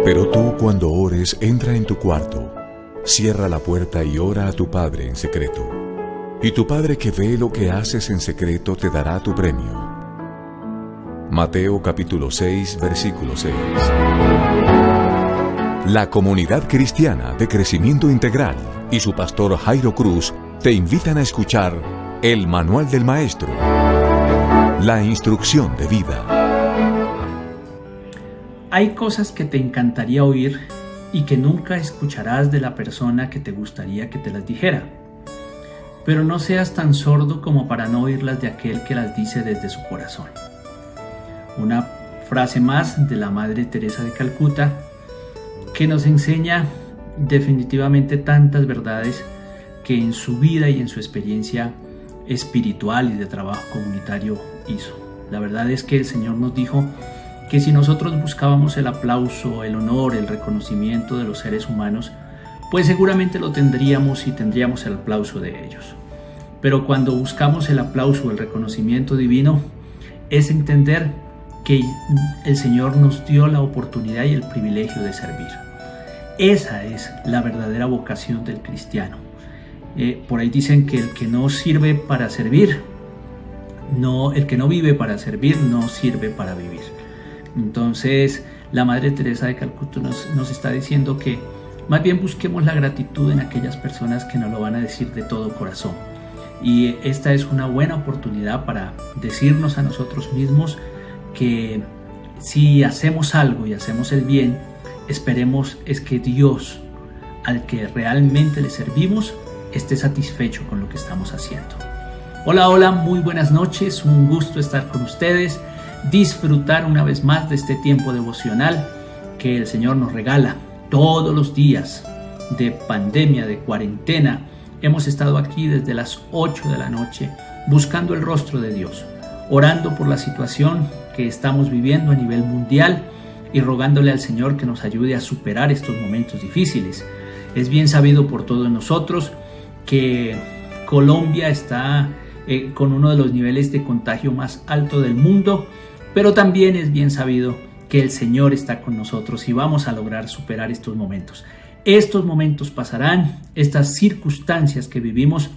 Pero tú, cuando ores, entra en tu cuarto, cierra la puerta y ora a tu Padre en secreto. Y tu Padre que ve lo que haces en secreto te dará tu premio. Mateo capítulo 6, versículo 6. La Comunidad Cristiana de Crecimiento Integral y su pastor Jairo Cruz te invitan a escuchar el Manual del Maestro, la instrucción de vida. Hay cosas que te encantaría oír y que nunca escucharás de la persona que te gustaría que te las dijera. Pero no seas tan sordo como para no oírlas de aquel que las dice desde su corazón. Una frase más de la Madre Teresa de Calcuta que nos enseña definitivamente tantas verdades que en su vida y en su experiencia espiritual y de trabajo comunitario hizo. La verdad es que el Señor nos dijo que si nosotros buscábamos el aplauso, el honor, el reconocimiento de los seres humanos, pues seguramente lo tendríamos y tendríamos el aplauso de ellos. Pero cuando buscamos el aplauso, el reconocimiento divino, es entender que el Señor nos dio la oportunidad y el privilegio de servir. Esa es la verdadera vocación del cristiano. Por ahí dicen que el que no sirve para servir, el que no vive para servir, no sirve para vivir. Entonces, la Madre Teresa de Calcuta nos está diciendo que más bien busquemos la gratitud en aquellas personas que nos lo van a decir de todo corazón. Y esta es una buena oportunidad para decirnos a nosotros mismos que si hacemos algo y hacemos el bien, esperemos es que Dios, al que realmente le servimos, esté satisfecho con lo que estamos haciendo. Hola, muy buenas noches, un gusto estar con ustedes, disfrutar una vez más de este tiempo devocional que el Señor nos regala todos los días de pandemia, de cuarentena. Hemos estado aquí desde las 8 de la noche buscando el rostro de Dios, orando por la situación que estamos viviendo a nivel mundial y rogándole al Señor que nos ayude a superar estos momentos difíciles. Es bien sabido por todos nosotros que Colombia está con uno de los niveles de contagio más alto del mundo, pero también es bien sabido que el Señor está con nosotros y vamos a lograr superar estos momentos. Estos momentos pasarán, estas circunstancias que vivimos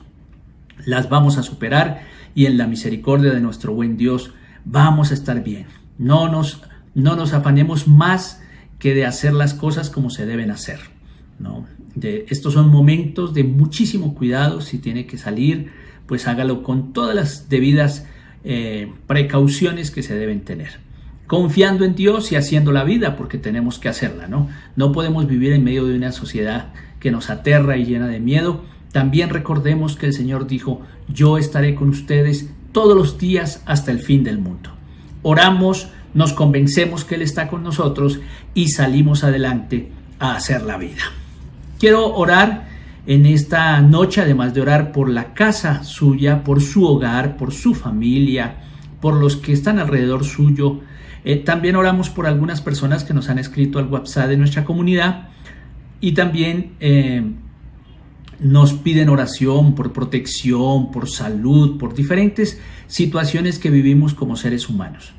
las vamos a superar y en la misericordia de nuestro buen Dios vamos a estar bien. No nos afanemos más que de hacer las cosas como se deben hacer, ¿no? Estos son momentos de muchísimo cuidado. Si tiene que salir, pues hágalo con todas las debidas precauciones que se deben tener, confiando en Dios y haciendo la vida, porque tenemos que hacerla, ¿no? No podemos vivir en medio de una sociedad que nos aterra y llena de miedo. También recordemos que el Señor dijo: yo estaré con ustedes todos los días hasta el fin del mundo. Oramos, nos convencemos que Él está con nosotros y salimos adelante a hacer la vida. Quiero orar en esta noche, además de orar por la casa suya, por su hogar, por su familia, por los que están alrededor suyo. También oramos por algunas personas que nos han escrito al WhatsApp de nuestra comunidad y también nos piden oración por protección, por salud, por diferentes situaciones que vivimos como seres humanos.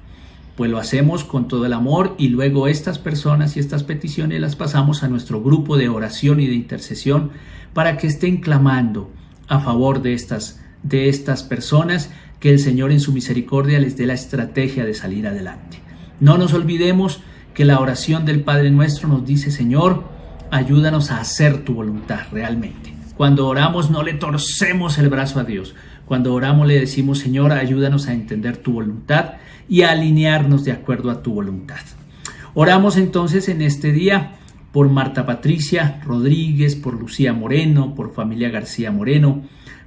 Pues lo hacemos con todo el amor y luego estas personas y estas peticiones las pasamos a nuestro grupo de oración y de intercesión para que estén clamando a favor de estas personas, que el Señor en su misericordia les dé la estrategia de salir adelante. No nos olvidemos que la oración del Padre Nuestro nos dice: Señor, ayúdanos a hacer tu voluntad realmente. Cuando oramos no le torcemos el brazo a Dios. Cuando oramos le decimos: Señor, ayúdanos a entender tu voluntad y a alinearnos de acuerdo a tu voluntad. Oramos entonces en este día por Marta Patricia Rodríguez, por Lucía Moreno, por familia García Moreno,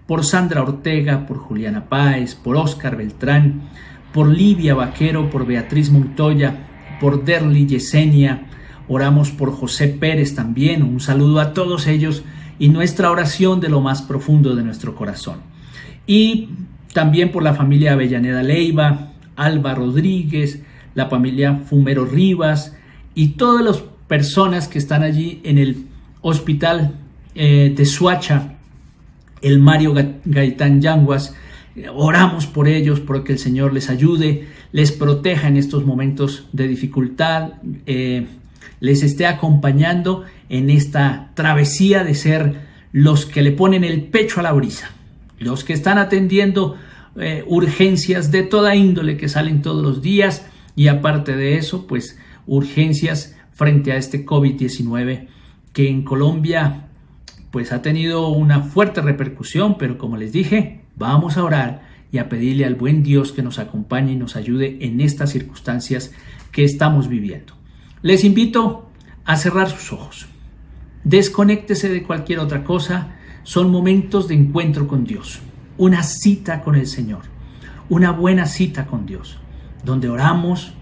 por Sandra Ortega, por Juliana Páez, por Oscar Beltrán, por Livia Vaquero, por Beatriz Montoya, por Derly Yesenia. Oramos por José Pérez también. Un saludo a todos ellos y nuestra oración de lo más profundo de nuestro corazón. Y también por la familia Avellaneda Leiva, Alba Rodríguez, la familia Fumero Rivas y todas las personas que están allí en el hospital de Suacha, el Mario Gaitán Yanguas. Oramos por ellos, porque el Señor les ayude, les proteja en estos momentos de dificultad. les esté acompañando en esta travesía de ser los que le ponen el pecho a la brisa, los que están atendiendo urgencias de toda índole que salen todos los días, y aparte de eso, pues urgencias frente a este COVID-19 que en Colombia pues ha tenido una fuerte repercusión, pero como les dije, vamos a orar y a pedirle al buen Dios que nos acompañe y nos ayude en estas circunstancias que estamos viviendo. Les invito a cerrar sus ojos. Desconéctese de cualquier otra cosa. Son momentos de encuentro con Dios, una cita con el Señor, una buena cita con Dios, donde oramos,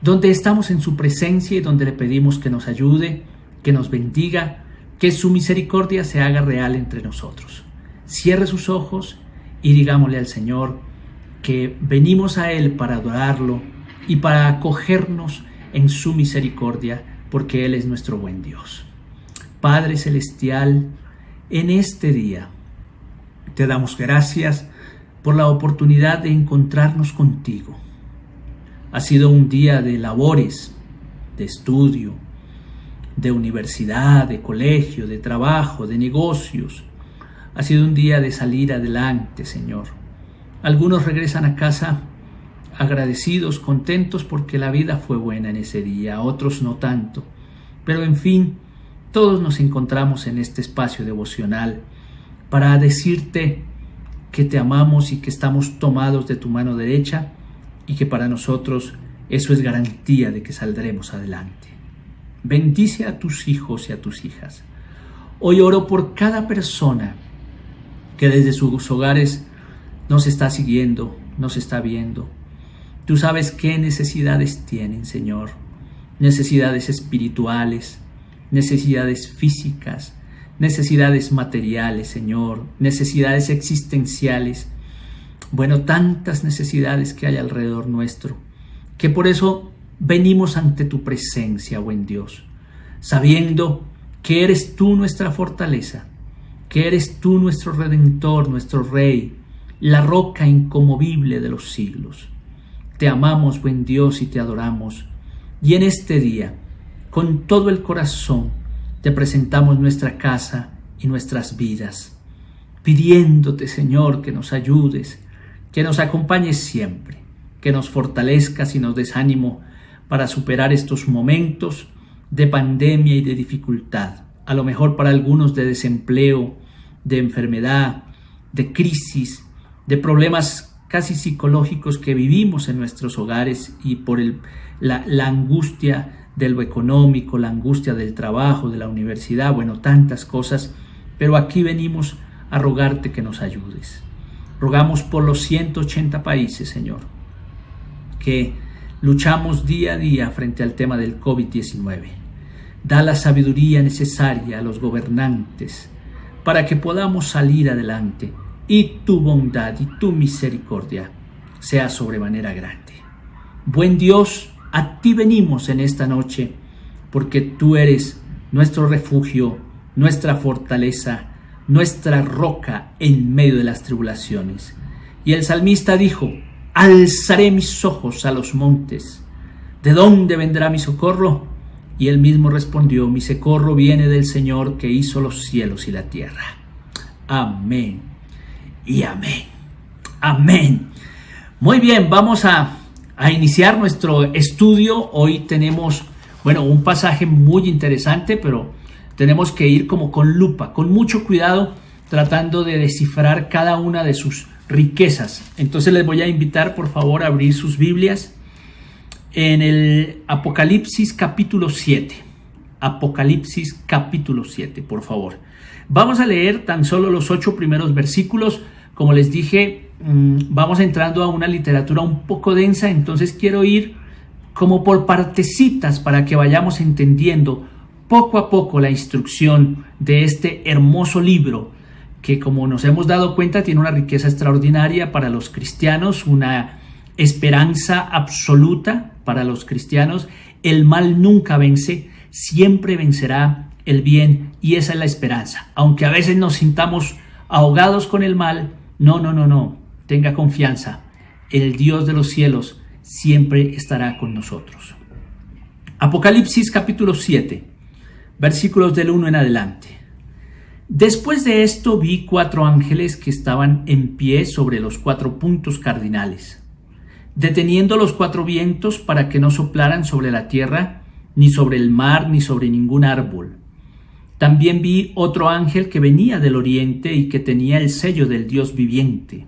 donde estamos en su presencia y donde le pedimos que nos ayude, que nos bendiga, que su misericordia se haga real entre nosotros. Cierre sus ojos y digámosle al Señor que venimos a Él para adorarlo y para acogernos en su misericordia, porque Él es nuestro buen Dios. Padre Celestial, en este día te damos gracias por la oportunidad de encontrarnos contigo. Ha sido un día de labores, de estudio, de universidad, de colegio, de trabajo, de negocios. Ha sido un día de salir adelante, Señor. Algunos regresan a casa agradecidos, contentos porque la vida fue buena en ese día, otros no tanto. Pero en fin, todos nos encontramos en este espacio devocional para decirte que te amamos y que estamos tomados de tu mano derecha y que para nosotros eso es garantía de que saldremos adelante. Bendice a tus hijos y a tus hijas. Hoy oro por cada persona que desde sus hogares nos está siguiendo, nos está viendo. Tú sabes qué necesidades tienen, Señor. Necesidades espirituales, necesidades físicas, necesidades materiales, Señor, necesidades existenciales. Bueno, tantas necesidades que hay alrededor nuestro, que por eso venimos ante tu presencia, buen Dios, sabiendo que eres tú nuestra fortaleza, que eres tú nuestro Redentor, nuestro Rey, la roca inconmovible de los siglos. Te amamos, buen Dios, y te adoramos. Y en este día, con todo el corazón, te presentamos nuestra casa y nuestras vidas, pidiéndote, Señor, que nos ayudes, que nos acompañes siempre, que nos fortalezcas y nos des ánimo para superar estos momentos de pandemia y de dificultad, a lo mejor para algunos de desempleo, de enfermedad, de crisis, de problemas casi psicológicos que vivimos en nuestros hogares y por la angustia de lo económico, la angustia del trabajo, de la universidad, bueno, tantas cosas, pero aquí venimos a rogarte que nos ayudes. Rogamos por los 180 países, Señor, que luchamos día a día frente al tema del COVID-19. Da la sabiduría necesaria a los gobernantes para que podamos salir adelante y tu bondad y tu misericordia sea sobremanera grande. Buen Dios, a ti venimos en esta noche porque tú eres nuestro refugio, nuestra fortaleza, nuestra roca en medio de las tribulaciones. Y el salmista dijo: alzaré mis ojos a los montes. ¿De dónde vendrá mi socorro? Y él mismo respondió: mi socorro viene del Señor que hizo los cielos y la tierra. Amén y amén. Amén. Muy bien, vamos a iniciar nuestro estudio. Hoy tenemos, un pasaje muy interesante, pero tenemos que ir como con lupa, con mucho cuidado, tratando de descifrar cada una de sus riquezas. Entonces les voy a invitar, por favor, a abrir sus Biblias en el Apocalipsis capítulo 7. Apocalipsis capítulo 7, por favor. Vamos a leer tan solo los 8 primeros versículos. Como les dije, vamos entrando a una literatura un poco densa, entonces quiero ir como por partecitas para que vayamos entendiendo poco a poco la instrucción de este hermoso libro que, como nos hemos dado cuenta, tiene una riqueza extraordinaria para los cristianos, una esperanza absoluta para los cristianos. El mal nunca vence, siempre vencerá el bien, y esa es la esperanza. Aunque a veces nos sintamos ahogados con el mal, no, tenga confianza, el Dios de los cielos siempre estará con nosotros. Apocalipsis capítulo 7, versículos del 1 en adelante. Después de esto vi 4 ángeles que estaban en pie sobre los 4 puntos cardinales, deteniendo los 4 vientos para que no soplaran sobre la tierra, ni sobre el mar, ni sobre ningún árbol. También vi otro ángel que venía del oriente y que tenía el sello del Dios viviente.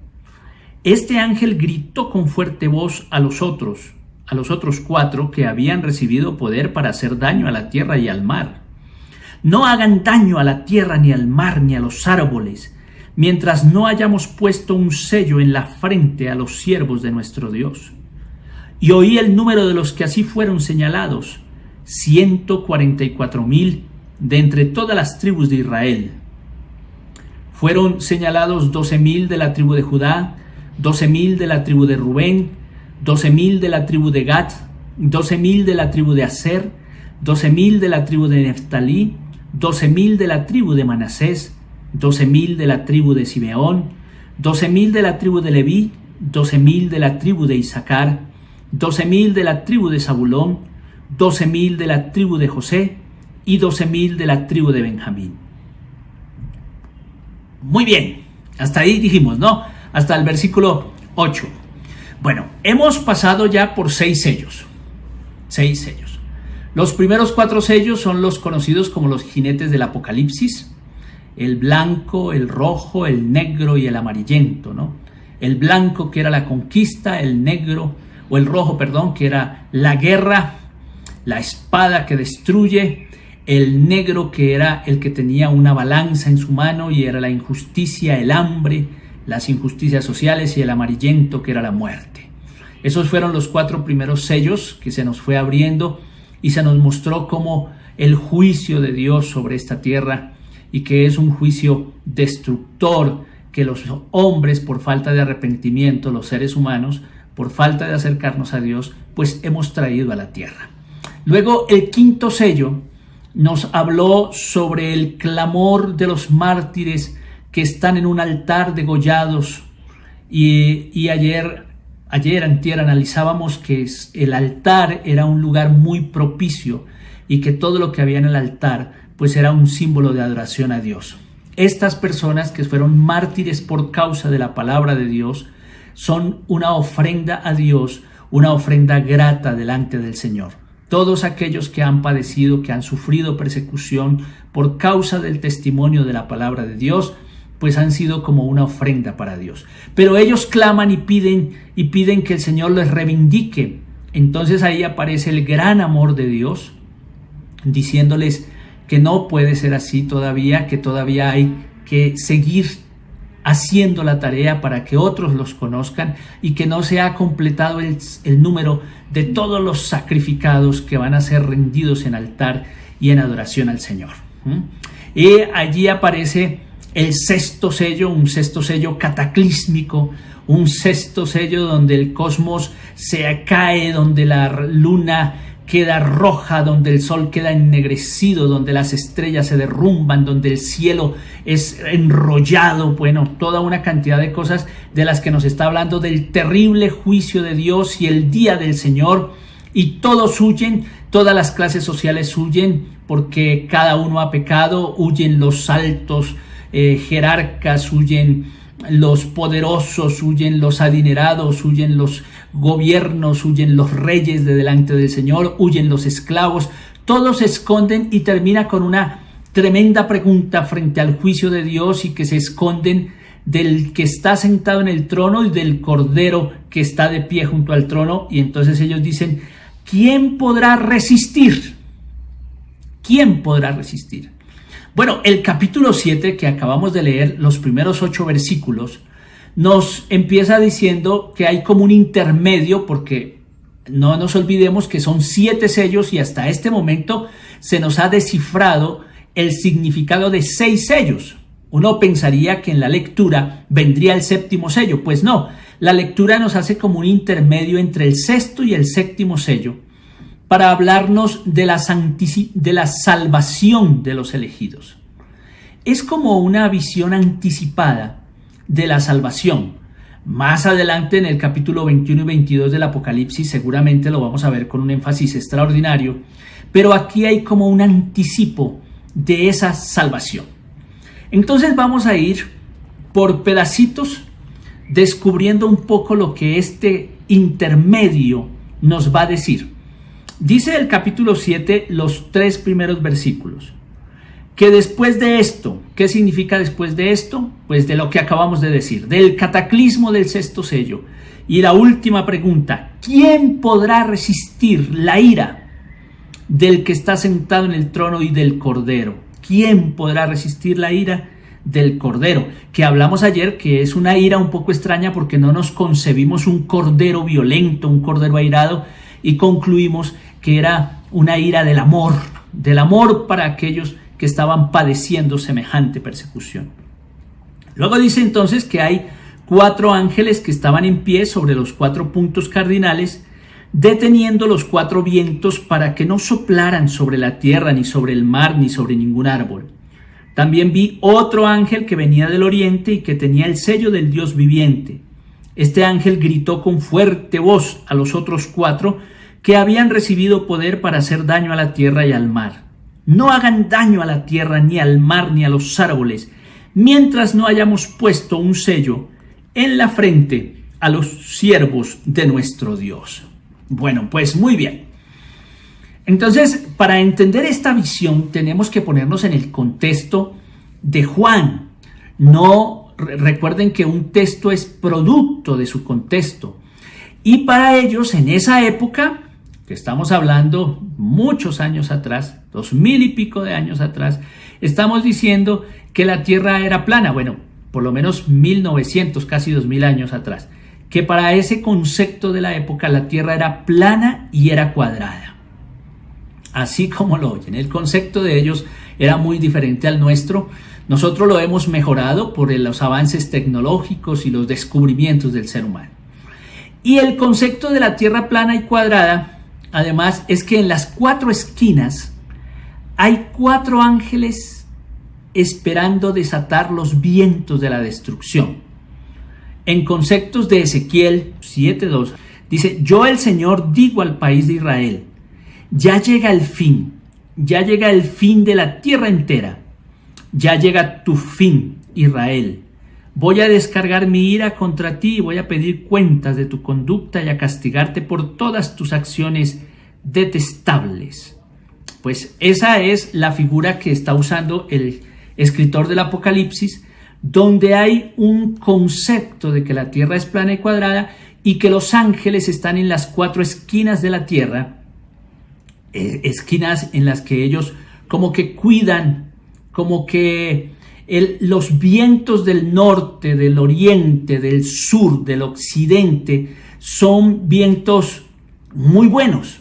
Este ángel gritó con fuerte voz a los otros 4 que habían recibido poder para hacer daño a la tierra y al mar. No hagan daño a la tierra, ni al mar, ni a los árboles, mientras no hayamos puesto un sello en la frente a los siervos de nuestro Dios. Y oí el número de los que así fueron señalados, 144,000 de entre todas las tribus de Israel. Fueron señalados 12,000 de la tribu de Judá, 12,000 de la tribu de Rubén, 12,000 de la tribu de Gad, 12,000 de la tribu de Aser, 12,000 de la tribu de Neftalí, 12,000 de la tribu de Manasés, 12,000 de la tribu de Simeón, 12,000 de la tribu de Leví, 12,000 de la tribu de Isaacar, 12,000 de la tribu de Zabulón, 12,000 de la tribu de José y 12,000 de la tribu de Benjamín. Muy bien, hasta ahí dijimos, ¿no? Hasta el versículo 8. Bueno, hemos pasado ya por 6 sellos. 6 sellos. Los primeros 4 sellos son los conocidos como los jinetes del Apocalipsis: el blanco, el rojo, el negro y el amarillento, ¿no? El blanco, que era la conquista; el negro, o el rojo, perdón, que era la guerra, la espada que destruye; el negro, que era el que tenía una balanza en su mano y era la injusticia, el hambre, las injusticias sociales; y el amarillento, que era la muerte. Esos fueron los 4 primeros sellos que se nos fue abriendo y se nos mostró como el juicio de Dios sobre esta tierra, y que es un juicio destructor que los hombres, por falta de arrepentimiento, los seres humanos, por falta de acercarnos a Dios, pues hemos traído a la tierra. Luego el 5.º sello nos habló sobre el clamor de los mártires que están en un altar degollados, y antier analizábamos que el altar era un lugar muy propicio y que todo lo que había en el altar pues era un símbolo de adoración a Dios. Estas personas que fueron mártires por causa de la palabra de Dios son una ofrenda a Dios, una ofrenda grata delante del Señor. Todos aquellos que han padecido, que han sufrido persecución por causa del testimonio de la palabra de Dios, pues han sido como una ofrenda para Dios. Pero ellos claman y piden que el Señor les reivindique. Entonces ahí aparece el gran amor de Dios, diciéndoles que no puede ser así todavía, que todavía hay que seguir haciendo la tarea para que otros los conozcan, y que no se ha completado el número de todos los sacrificados que van a ser rendidos en altar y en adoración al Señor. Y allí aparece el 6.º sello, un 6.º sello cataclísmico, un 6.º sello donde el cosmos se cae, donde la luna queda roja, donde el sol queda ennegrecido, donde las estrellas se derrumban, donde el cielo es enrollado, bueno, toda una cantidad de cosas de las que nos está hablando del terrible juicio de Dios y el día del Señor. Y todos huyen, todas las clases sociales huyen, porque cada uno ha pecado. Huyen los altos jerarcas, huyen los poderosos, huyen los adinerados, huyen los gobiernos, huyen los reyes de delante del Señor, huyen los esclavos. Todos se esconden, y termina con una tremenda pregunta frente al juicio de Dios, y que se esconden del que está sentado en el trono y del cordero que está de pie junto al trono. Y entonces ellos dicen: ¿quién podrá resistir? ¿Quién podrá resistir? Bueno, el capítulo 7 que acabamos de leer, los primeros 8 versículos, nos empieza diciendo que hay como un intermedio, porque no nos olvidemos que son 7 sellos y hasta este momento se nos ha descifrado el significado de 6 sellos. Uno pensaría que en la lectura vendría el 7.º sello, pues no, la lectura nos hace como un intermedio entre el 6.º y el 7.º sello, para hablarnos de la salvación de los elegidos. Es como una visión anticipada de la salvación. Más adelante en el capítulo 21 y 22 del Apocalipsis seguramente lo vamos a ver con un énfasis extraordinario, pero aquí hay como un anticipo de esa salvación. Entonces vamos a ir por pedacitos descubriendo un poco lo que este intermedio nos va a decir. Dice el capítulo 7 los 3 primeros versículos, que después de esto, ¿qué significa después de esto? Pues de lo que acabamos de decir, del cataclismo del sexto sello. Y la última pregunta, ¿quién podrá resistir la ira del que está sentado en el trono y del Cordero? ¿Quién podrá resistir la ira del Cordero? Que hablamos ayer que es una ira un poco extraña porque no nos concebimos un cordero violento, un cordero airado, y concluimos que era una ira del amor para aquellos que estaban padeciendo semejante persecución. Luego dice entonces que hay 4 ángeles que estaban en pie sobre los 4 puntos cardinales, deteniendo los 4 vientos para que no soplaran sobre la tierra, ni sobre el mar, ni sobre ningún árbol. También vi otro ángel que venía del oriente y que tenía el sello del Dios viviente. Este ángel gritó con fuerte voz a los otros 4 que habían recibido poder para hacer daño a la tierra y al mar. No hagan daño a la tierra, ni al mar, ni a los árboles, mientras no hayamos puesto un sello en la frente a los siervos de nuestro Dios. Bueno, pues muy bien. Entonces, para entender esta visión tenemos que ponernos en el contexto de Juan. No, recuerden que un texto es producto de su contexto. Y para ellos, en esa época, que estamos hablando muchos años atrás, 2000 y pico de años atrás, estamos diciendo que la tierra era plana. Bueno, por lo menos 1900, casi 2000 años atrás. Que para ese concepto de la época la tierra era plana y era cuadrada. Así como lo oyen, el concepto de ellos era muy diferente al nuestro. Nosotros lo hemos mejorado por los avances tecnológicos y los descubrimientos del ser humano. Y el concepto de la tierra plana y cuadrada, además, es que en las 4 esquinas hay 4 ángeles esperando desatar los vientos de la destrucción. En conceptos de Ezequiel 7:2 dice: yo el Señor digo al país de Israel, ya llega el fin de la tierra entera, ya llega tu fin, Israel. Voy a descargar mi ira contra ti y voy a pedir cuentas de tu conducta y a castigarte por todas tus acciones detestables. Pues esa es la figura que está usando el escritor del Apocalipsis, donde hay un concepto de que la tierra es plana y cuadrada y que los ángeles están en las 4 esquinas de la tierra, esquinas en las que ellos como que cuidan, como que los vientos del norte, del oriente, del sur, del occidente son vientos muy buenos.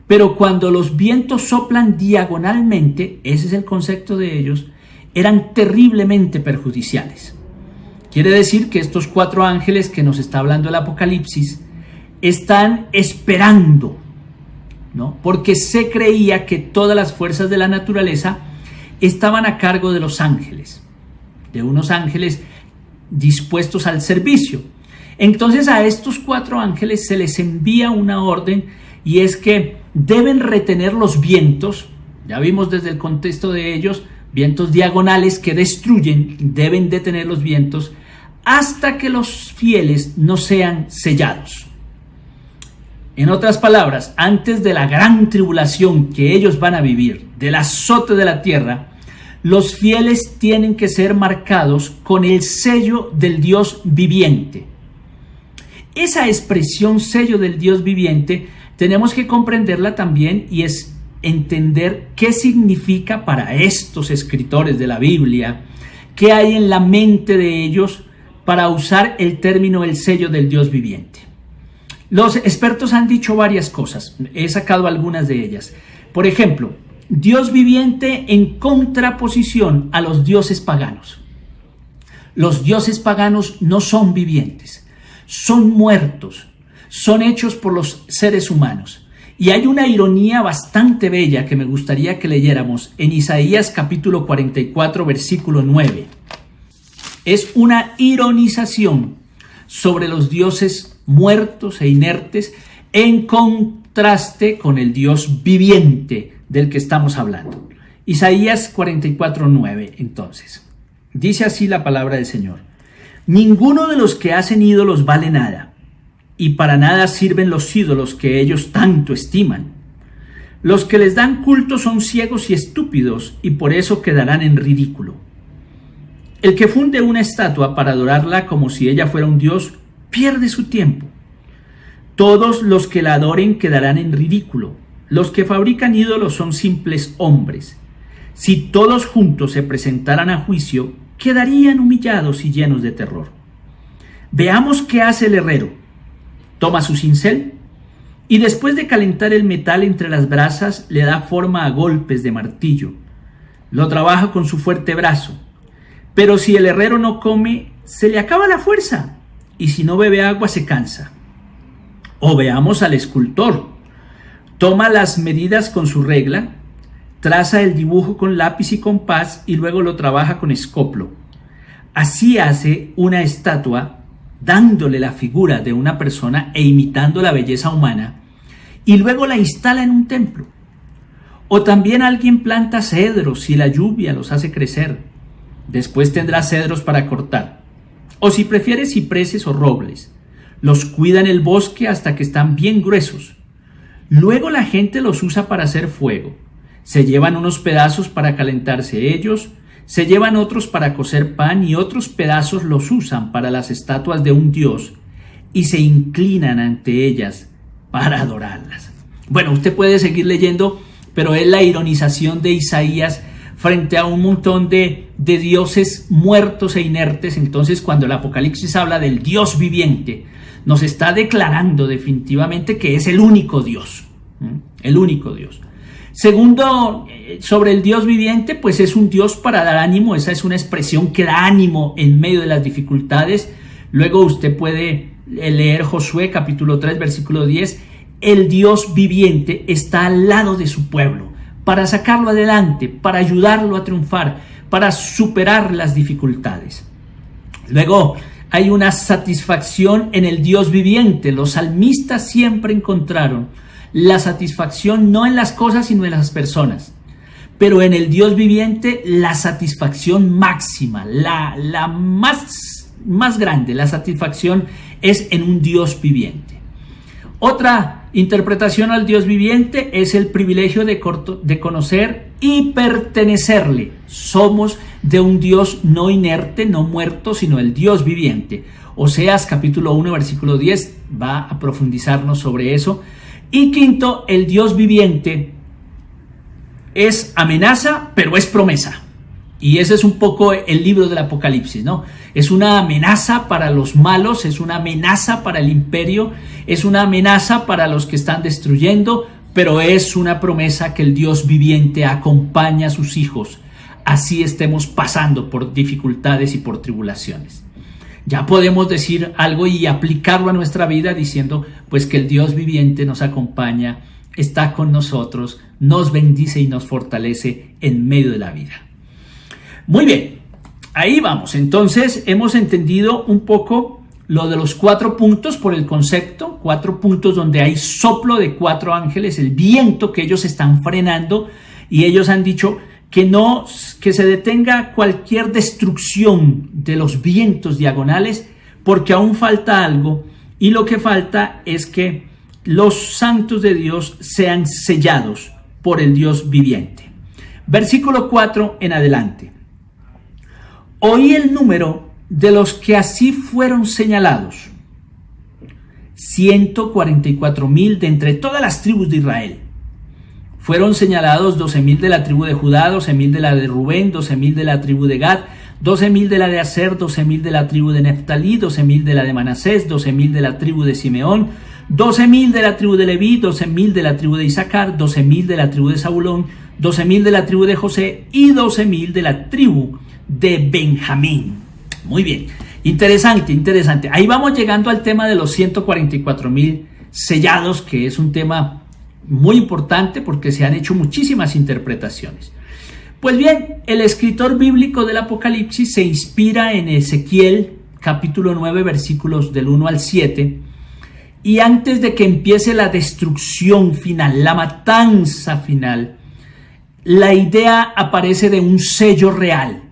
Pero cuando los vientos soplan diagonalmente, ese es el concepto de ellos, eran terriblemente perjudiciales. Quiere decir que estos 4 ángeles que nos está hablando el Apocalipsis están esperando, ¿no? Porque se creía que todas las fuerzas de la naturaleza estaban a cargo de los ángeles, de unos ángeles dispuestos al servicio. Entonces a estos 4 ángeles se les envía una orden, y es que deben retener los vientos. Ya vimos desde el contexto de ellos, vientos diagonales que destruyen, deben detener los vientos hasta que los fieles no sean sellados. En otras palabras, antes de la gran tribulación que ellos van a vivir, del azote de la tierra, los fieles tienen que ser marcados con el sello del Dios viviente. Esa expresión sello del Dios viviente tenemos que comprenderla también, y es entender qué significa para estos escritores de la Biblia, qué hay en la mente de ellos para usar el término el sello del Dios viviente. Los expertos han dicho varias cosas, he sacado algunas de ellas. Por ejemplo, Dios viviente en contraposición a los dioses paganos. Los dioses paganos no son vivientes, son muertos, son hechos por los seres humanos. Y hay una ironía bastante bella que me gustaría que leyéramos en Isaías capítulo 44, versículo 9. Es una ironización sobre los dioses muertos e inertes en contraste con el Dios viviente del que estamos hablando. Isaías 44:9, entonces. Dice así la palabra del Señor: ninguno de los que hacen ídolos vale nada, y para nada sirven los ídolos que ellos tanto estiman. Los que les dan culto son ciegos y estúpidos, y por eso quedarán en ridículo. El que funde una estatua para adorarla como si ella fuera un dios, pierde su tiempo. Todos los que la adoren quedarán en ridículo. Los que fabrican ídolos son simples hombres. Si todos juntos se presentaran a juicio, quedarían humillados y llenos de terror. Veamos qué hace el herrero. Toma su cincel y después de calentar el metal entre las brasas, le da forma a golpes de martillo. Lo trabaja con su fuerte brazo. Pero si el herrero no come, se le acaba la fuerza, y si no bebe agua, se cansa. O veamos al escultor. Toma las medidas con su regla, traza el dibujo con lápiz y compás y luego lo trabaja con escoplo. Así hace una estatua, dándole la figura de una persona e imitando la belleza humana, y luego la instala en un templo. O también alguien planta cedros y la lluvia los hace crecer. Después tendrá cedros para cortar. O si prefiere cipreses o robles, los cuida en el bosque hasta que están bien gruesos. Luego la gente los usa para hacer fuego. Se llevan unos pedazos para calentarse ellos, se llevan otros para cocer pan y otros pedazos los usan para las estatuas de un dios y se inclinan ante ellas para adorarlas. Bueno, usted puede seguir leyendo, pero es la ironización de Isaías frente a un montón de dioses muertos e inertes. Entonces, cuando el Apocalipsis habla del Dios viviente, nos está declarando definitivamente que es el único Dios, el único Dios. Segundo, sobre el Dios viviente, pues es un Dios para dar ánimo. Esa es una expresión que da ánimo en medio de las dificultades. Luego usted puede leer Josué capítulo 3 versículo 10. El Dios viviente está al lado de su pueblo para sacarlo adelante, para ayudarlo a triunfar, para superar las dificultades. Luego hay una satisfacción en el Dios viviente. Los salmistas siempre encontraron la satisfacción no en las cosas sino en las personas, pero en el Dios viviente la satisfacción máxima, la más grande, la satisfacción es en un Dios viviente. Otra interpretación al Dios viviente es el privilegio de conocer y pertenecerle. Somos de un Dios no inerte, no muerto, sino el Dios viviente. Oseas capítulo 1 versículo 10 va a profundizarnos sobre eso. Y quinto, el Dios viviente es amenaza, pero es promesa. Y ese es un poco el libro del Apocalipsis, ¿no? Es una amenaza para los malos, es una amenaza para el imperio, es una amenaza para los que están destruyendo, pero es una promesa que el Dios viviente acompaña a sus hijos, así estemos pasando por dificultades y por tribulaciones. Ya podemos decir algo y aplicarlo a nuestra vida diciendo pues que el Dios viviente nos acompaña, está con nosotros, nos bendice y nos fortalece en medio de la vida. Muy bien, ahí vamos. Entonces hemos entendido un poco lo de los 4 puntos por el concepto, 4 puntos donde hay soplo de 4 ángeles, el viento que ellos están frenando, y ellos han dicho que se detenga cualquier destrucción de los vientos diagonales, porque aún falta algo, y lo que falta es que los santos de Dios sean sellados por el Dios viviente. Versículo 4 en adelante. Oí el número de los que así fueron señalados: 144,000 de entre todas las tribus de Israel. Fueron señalados 12,000 de la tribu de Judá, 12,000 de la de Rubén, 12,000 de la tribu de Gad, 12,000 de la de Aser, 12,000 de la tribu de Neftalí, 12,000 de la de Manasés, 12,000 de la tribu de Simeón, 12,000 de la tribu de Leví, 12,000 de la tribu de Isaacar, 12,000 de la tribu de Zabulón, 12,000 de la tribu de José y 12,000 de la tribu de Benjamín. Muy bien, interesante. Ahí vamos llegando al tema de los 144,000 sellados, que es un tema muy importante porque se han hecho muchísimas interpretaciones. Pues bien, el escritor bíblico del Apocalipsis se inspira en Ezequiel capítulo 9, versículos del 1 al 7. Y antes de que empiece la destrucción final, la matanza final, la idea aparece de un sello real.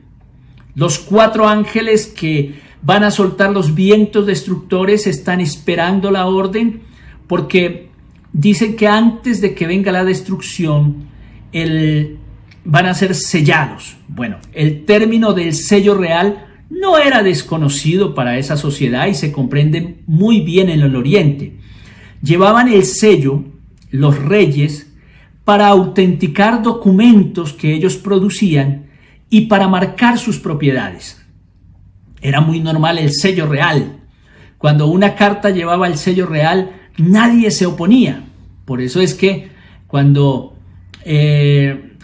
Los 4 ángeles que van a soltar los vientos destructores están esperando la orden, porque dicen que antes de que venga la destrucción, van a ser sellados. Bueno, el término del sello real no era desconocido para esa sociedad y se comprende muy bien en el Oriente. Llevaban el sello los reyes para autenticar documentos que ellos producían y para marcar sus propiedades. Era muy normal el sello real. Cuando una carta llevaba el sello real, nadie se oponía. Por eso es que cuando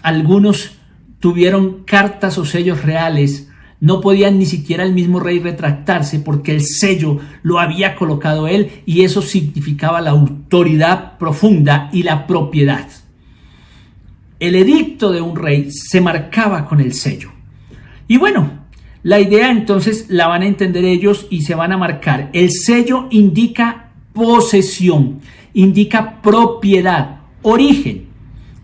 algunos tuvieron cartas o sellos reales, no podían ni siquiera el mismo rey retractarse, porque el sello lo había colocado él, y eso significaba la autoridad profunda y la propiedad. El edicto de un rey se marcaba con el sello. Y bueno, la idea entonces la van a entender ellos y se van a marcar. El sello indica posesión, indica propiedad, origen.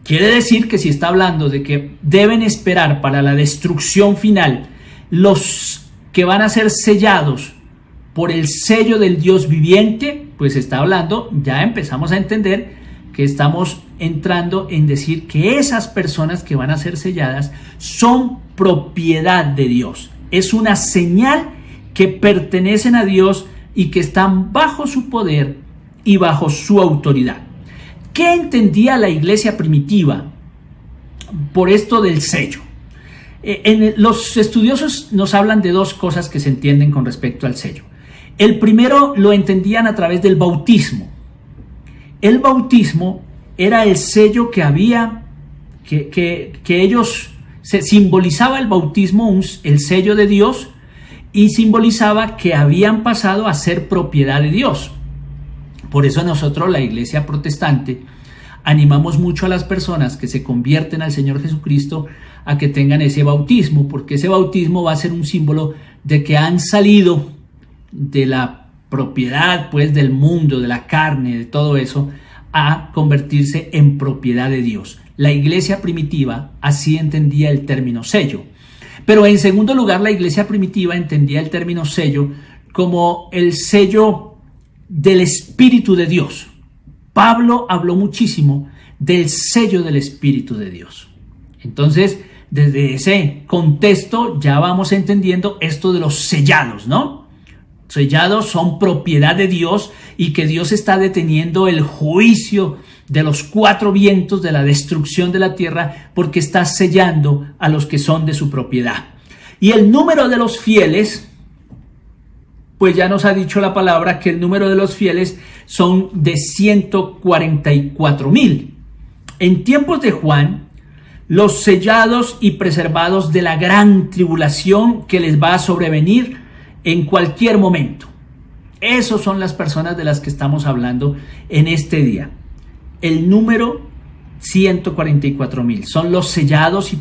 Quiere decir que si está hablando de que deben esperar para la destrucción final los que van a ser sellados por el sello del Dios viviente, pues está hablando, ya empezamos a entender que estamos entrando en decir que esas personas que van a ser selladas son propiedad de Dios. Es una señal que pertenecen a Dios y que están bajo su poder y bajo su autoridad. ¿Qué entendía la iglesia primitiva por esto del sello? Los estudiosos nos hablan de 2 cosas que se entienden con respecto al sello. El primero lo entendían a través del bautismo. El bautismo era el sello que había, que ellos, se simbolizaba el bautismo, el sello de Dios, y simbolizaba que habían pasado a ser propiedad de Dios. Por eso nosotros, la iglesia protestante, animamos mucho a las personas que se convierten al Señor Jesucristo a que tengan ese bautismo, porque ese bautismo va a ser un símbolo de que han salido de la propiedad, pues, del mundo, de la carne, de todo eso, a convertirse en propiedad de Dios. La iglesia primitiva así entendía el término sello. Pero en segundo lugar, la iglesia primitiva entendía el término sello como el sello del Espíritu de Dios. Pablo habló muchísimo del sello del Espíritu de Dios. Entonces, desde ese contexto ya vamos entendiendo esto de los sellados, ¿no? Sellados son propiedad de Dios y que Dios está deteniendo el juicio de los 4 vientos de la destrucción de la tierra, porque está sellando a los que son de su propiedad. Y el número de los fieles, pues ya nos ha dicho la palabra que el número de los fieles son de 144,000. En tiempos de Juan, los sellados y preservados de la gran tribulación que les va a sobrevenir en cualquier momento. Esos son las personas de las que estamos hablando en este día. El número 144,000 son los sellados y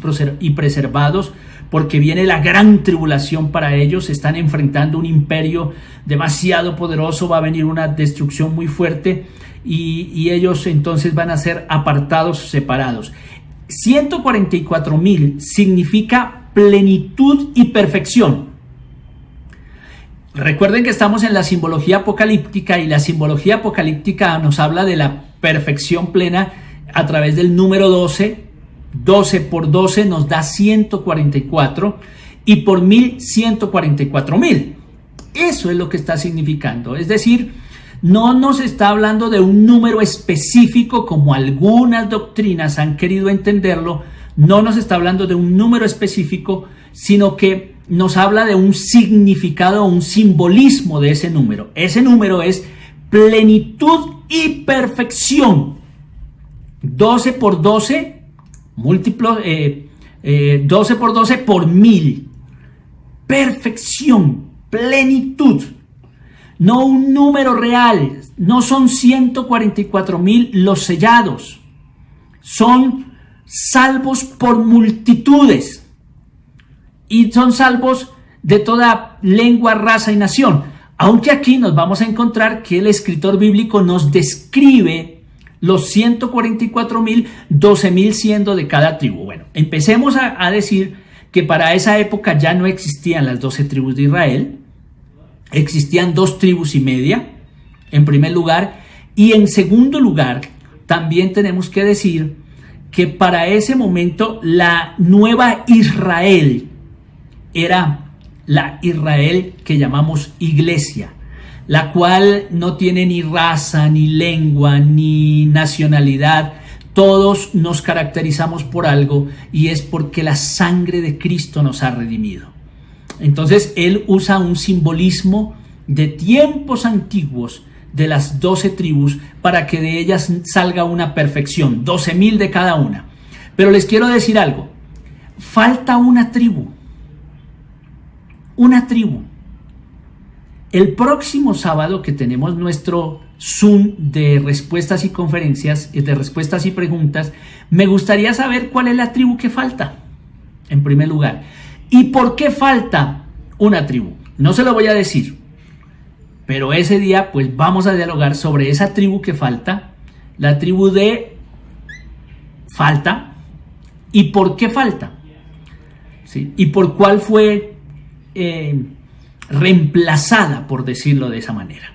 preservados, porque viene la gran tribulación para ellos. Están enfrentando un imperio demasiado poderoso, va a venir una destrucción muy fuerte y ellos entonces van a ser apartados, separados. 144,000 significa plenitud y perfección. Recuerden que estamos en la simbología apocalíptica, y la simbología apocalíptica nos habla de la perfección plena a través del número 12. 12 por 12 nos da 144, y por 1000, 144,000. Eso es lo que está significando. Es decir, no nos está hablando de un número específico como algunas doctrinas han querido entenderlo. No nos está hablando de un número específico, sino que nos habla de un significado, un simbolismo de ese número. Ese número es plenitud y perfección. 12 por 12 múltiplo, 12 por 12 por 1000. Perfección, plenitud. No un número real. No son 144,000 los sellados. Son salvos por multitudes. Y son salvos de toda lengua, raza y nación. Aunque aquí nos vamos a encontrar que el escritor bíblico nos describe los 144,000, 12,000 siendo de cada tribu. Bueno, empecemos a decir que para esa época ya no existían las 12 tribus de Israel, existían 2 tribus y media, en primer lugar, y en segundo lugar, también tenemos que decir que para ese momento la nueva Israel era la Israel que llamamos iglesia, la cual no tiene ni raza, ni lengua, ni nacionalidad. Todos nos caracterizamos por algo y es porque la sangre de Cristo nos ha redimido. Entonces él usa un simbolismo de tiempos antiguos de las 12 tribus para que de ellas salga una perfección, 12,000 de cada una. Pero les quiero decir algo, falta una tribu. Una tribu. El próximo sábado que tenemos nuestro Zoom de respuestas y conferencias, de respuestas y preguntas, me gustaría saber cuál es la tribu que falta, en primer lugar. ¿Y por qué falta una tribu? No se lo voy a decir, pero ese día pues vamos a dialogar sobre esa tribu que falta, la tribu de falta, y por qué falta, ¿sí? Y por cuál fue reemplazada, por decirlo de esa manera.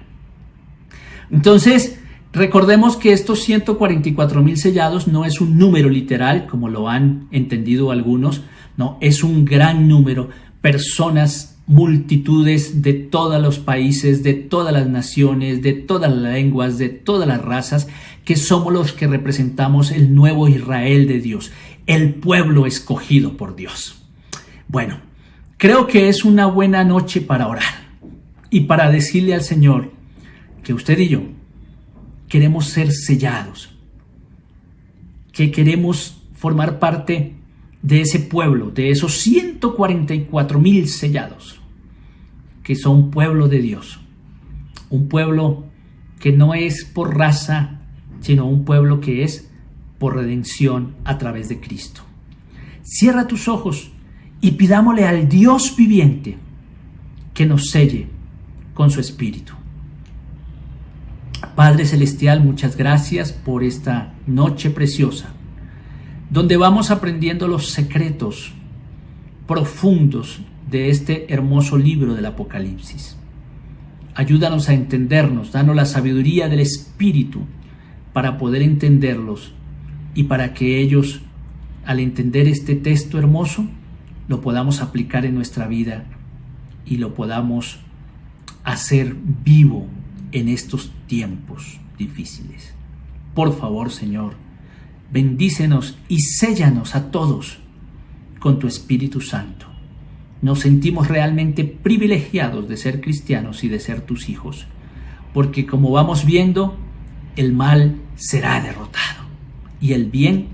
Entonces, recordemos que estos 144,000 sellados no es un número literal, como lo han entendido algunos, no, es un gran número, personas, multitudes de todos los países, de todas las naciones, de todas las lenguas, de todas las razas, que somos los que representamos el nuevo Israel de Dios, el pueblo escogido por Dios. Bueno, creo que es una buena noche para orar y para decirle al Señor que usted y yo queremos ser sellados, que queremos formar parte de ese pueblo, de esos 144,000 sellados, que son pueblo de Dios, un pueblo que no es por raza, sino un pueblo que es por redención a través de Cristo. Cierra tus ojos y pidámosle al Dios viviente que nos selle con su Espíritu. Padre Celestial, muchas gracias por esta noche preciosa, donde vamos aprendiendo los secretos profundos de este hermoso libro del Apocalipsis. Ayúdanos a entendernos, danos la sabiduría del Espíritu para poder entenderlos y para que ellos, al entender este texto hermoso, lo podamos aplicar en nuestra vida y lo podamos hacer vivo en estos tiempos difíciles. Por favor, Señor, bendícenos y séllanos a todos con tu Espíritu Santo. Nos sentimos realmente privilegiados de ser cristianos y de ser tus hijos, porque como vamos viendo, el mal será derrotado y el bien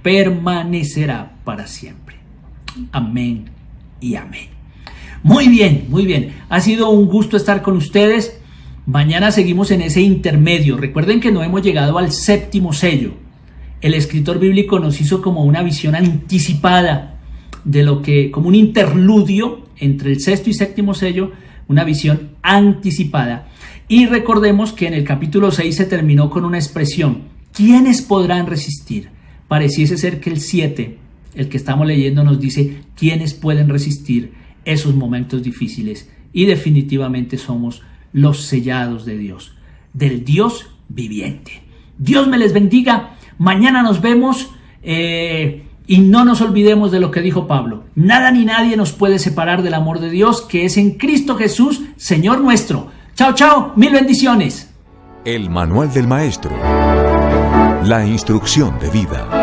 permanecerá para siempre. Amén y amén. Muy bien, muy bien. Ha sido un gusto estar con ustedes. Mañana seguimos en ese intermedio. Recuerden que no hemos llegado al 7º sello. El escritor bíblico nos hizo como una visión anticipada de lo que, como un interludio entre el 6º y 7º sello, una visión anticipada. Y recordemos que en el capítulo 6 se terminó con una expresión: ¿quiénes podrán resistir? Pareciese ser que el 7, el que estamos leyendo, nos dice quiénes pueden resistir esos momentos difíciles, y definitivamente somos los sellados de Dios, del Dios viviente. Dios me les bendiga. Mañana nos vemos y no nos olvidemos de lo que dijo Pablo: nada ni nadie nos puede separar del amor de Dios que es en Cristo Jesús, Señor nuestro. Chao, chao, mil bendiciones. El manual del maestro, la instrucción de vida.